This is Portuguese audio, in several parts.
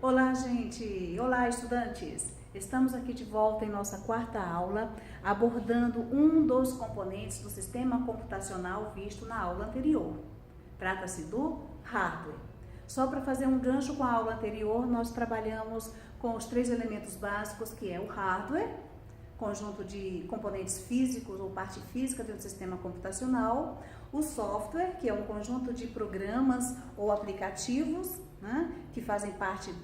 Olá, gente! Olá, estudantes! Estamos aqui de volta em nossa quarta aula, abordando um dos componentes do sistema computacional visto na aula anterior. Trata-se do hardware. Só para fazer um gancho com a aula anterior, nós trabalhamos com os três elementos básicos, que é o hardware, conjunto de componentes físicos ou parte física do sistema computacional, o software, que é um conjunto de programas ou aplicativos, né, que fazem parte,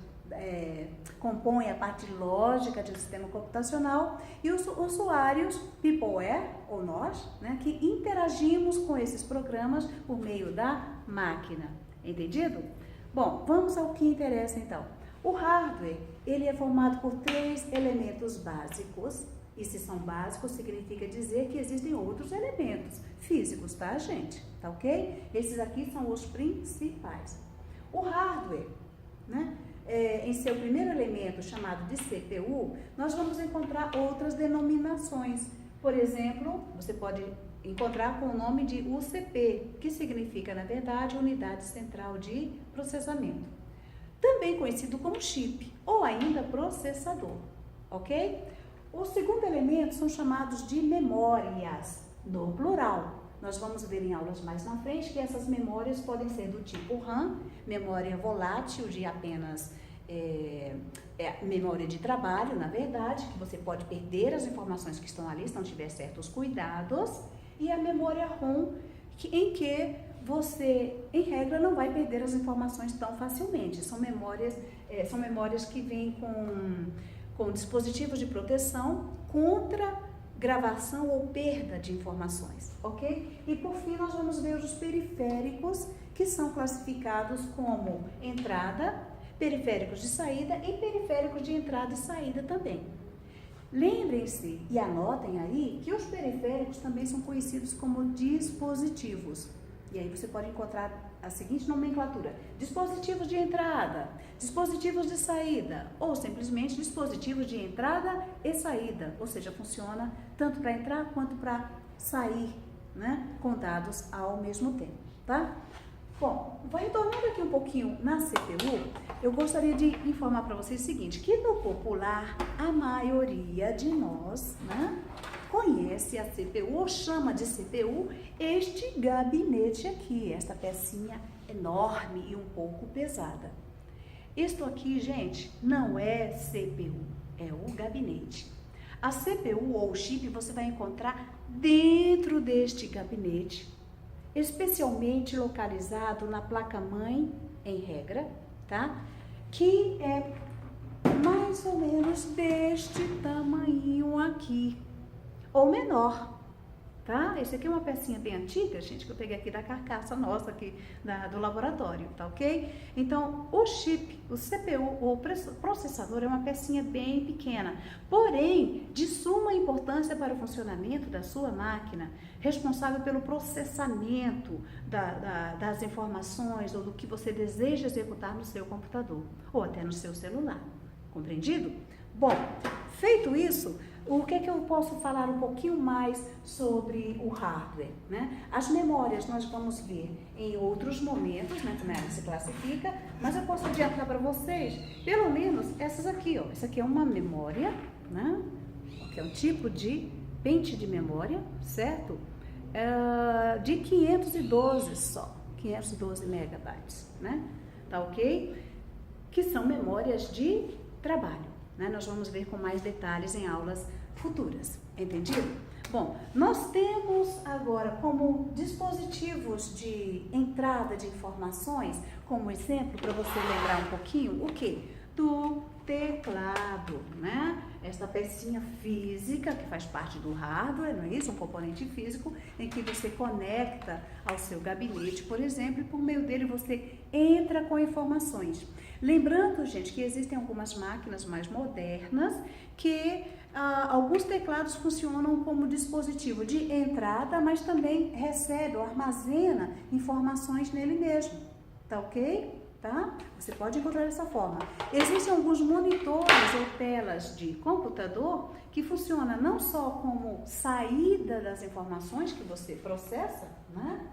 compõem a parte lógica do sistema computacional, e os usuários, peopleware, ou nós, né, que interagimos com esses programas por meio da máquina. Entendido? Bom, vamos ao que interessa então. O hardware, ele é formado por três elementos básicos. E se são básicos, significa dizer que existem outros elementos físicos, tá, gente? Tá ok? Esses aqui são os principais. O hardware, né? Em seu primeiro elemento, chamado de CPU, nós vamos encontrar outras denominações. Por exemplo, você pode encontrar com o nome de UCP, que significa, na verdade, Unidade Central de Processamento. Também conhecido como chip, ou ainda processador, ok? O segundo elemento são chamados de memórias, no plural. Nós vamos ver em aulas mais na frente que essas memórias podem ser do tipo RAM, memória volátil de apenas memória de trabalho, na verdade, que você pode perder as informações que estão ali se não tiver certos cuidados, e a memória ROM, em que você, em regra, não vai perder as informações tão facilmente. São memórias que vêm com dispositivos de proteção contra gravação ou perda de informações, ok? E por fim nós vamos ver os periféricos, que são classificados como entrada, periféricos de saída e periféricos de entrada e saída também. Lembrem-se e anotem aí que os periféricos também são conhecidos como dispositivos. E aí você pode encontrar a seguinte nomenclatura: dispositivos de entrada, dispositivos de saída, ou simplesmente dispositivos de entrada e saída, ou seja, funciona tanto para entrar quanto para sair, né, com dados ao mesmo tempo, tá? Bom, retornando aqui um pouquinho na CPU, eu gostaria de informar para vocês o seguinte, que no popular, a maioria de nós, né, conhece a CPU ou chama de CPU este gabinete aqui, esta pecinha enorme e um pouco pesada. Isto aqui, gente, não é CPU, é o gabinete. A CPU ou chip você vai encontrar dentro deste gabinete, especialmente localizado na placa-mãe, em regra, tá? Que é mais ou menos deste tamanho aqui, ou menor, tá? Esse aqui é uma pecinha bem antiga, gente, que eu peguei aqui da carcaça nossa aqui do laboratório, tá ok? Então, o chip, o CPU, o processador é uma pecinha bem pequena, porém, de suma importância para o funcionamento da sua máquina, responsável pelo processamento das informações ou do que você deseja executar no seu computador, ou até no seu celular, compreendido? Bom, feito isso, o que é que eu posso falar um pouquinho mais sobre o hardware, né? As memórias nós vamos ver em outros momentos, né, como ela se classifica, mas eu posso adiantar para vocês, pelo menos essas aqui, ó. Essa aqui é uma memória, né? Que é um tipo de pente de memória, certo? De 512 só, 512 megabytes, né? Tá ok? Que são memórias de trabalho. Nós vamos ver com mais detalhes em aulas futuras, entendido? Bom, nós temos agora como dispositivos de entrada de informações, como exemplo, para você lembrar um pouquinho, o quê? Do teclado, né? Esta pecinha física que faz parte do hardware, não é isso? Um componente físico em que você conecta ao seu gabinete, por exemplo, e por meio dele você entra com informações. Lembrando, gente, que existem algumas máquinas mais modernas que alguns teclados funcionam como dispositivo de entrada, mas também recebe ou armazena informações nele mesmo, tá ok? Tá? Você pode encontrar dessa forma. Existem alguns monitores ou telas de computador que funcionam não só como saída das informações que você processa, né?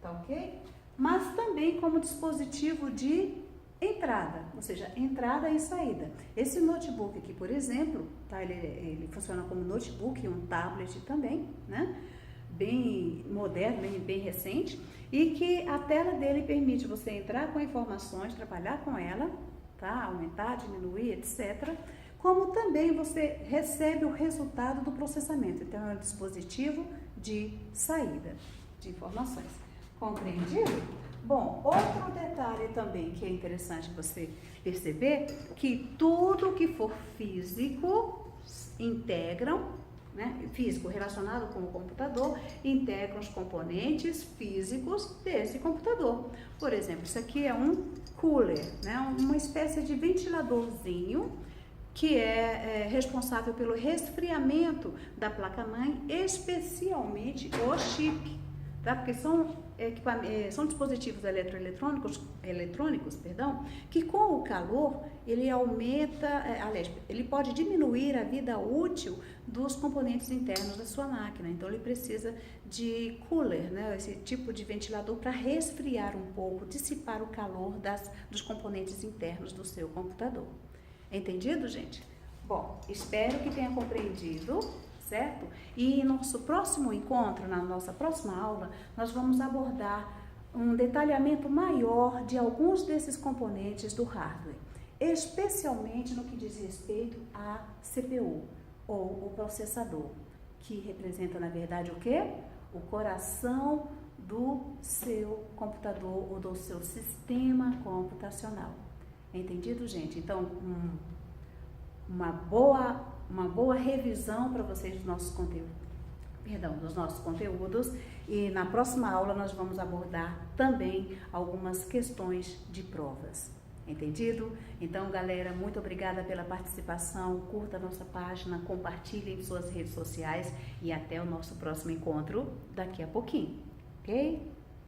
Tá ok? Mas também como dispositivo de entrada. entrada, ou seja, entrada e saída. Esse notebook aqui, por exemplo, tá? Ele funciona como notebook e um tablet também, né? Bem moderno, bem recente, e que a tela dele permite você entrar com informações, trabalhar com ela, tá? Aumentar, diminuir, etc. Como também você recebe o resultado do processamento. Então, é um dispositivo de saída de informações. Compreendido? Bom, outro detalhe também que é interessante você perceber, que tudo que for físico integram, né? Físico relacionado com o computador, integram os componentes físicos desse computador. Por exemplo, isso aqui é um cooler, né? Uma espécie de ventiladorzinho que é responsável pelo resfriamento da placa-mãe, especialmente o chip, tá? Porque são dispositivos eletrônicos, que com o calor ele aumenta, aliás, ele pode diminuir a vida útil dos componentes internos da sua máquina. Então ele precisa de cooler, né? Esse tipo de ventilador para resfriar um pouco, dissipar o calor dos componentes internos do seu computador. Entendido, gente? Bom, espero que tenha compreendido, certo? E em nosso próximo encontro, na nossa próxima aula, nós vamos abordar um detalhamento maior de alguns desses componentes do hardware, especialmente no que diz respeito à CPU, ou o processador, que representa, na verdade, o quê? O coração do seu computador ou do seu sistema computacional. Entendido, gente? Então, uma boa revisão para vocês dos nossos conteúdos. E na próxima aula nós vamos abordar também algumas questões de provas. Entendido? Então, galera, muito obrigada pela participação. Curta a nossa página, compartilhe em suas redes sociais e até o nosso próximo encontro daqui a pouquinho. Ok?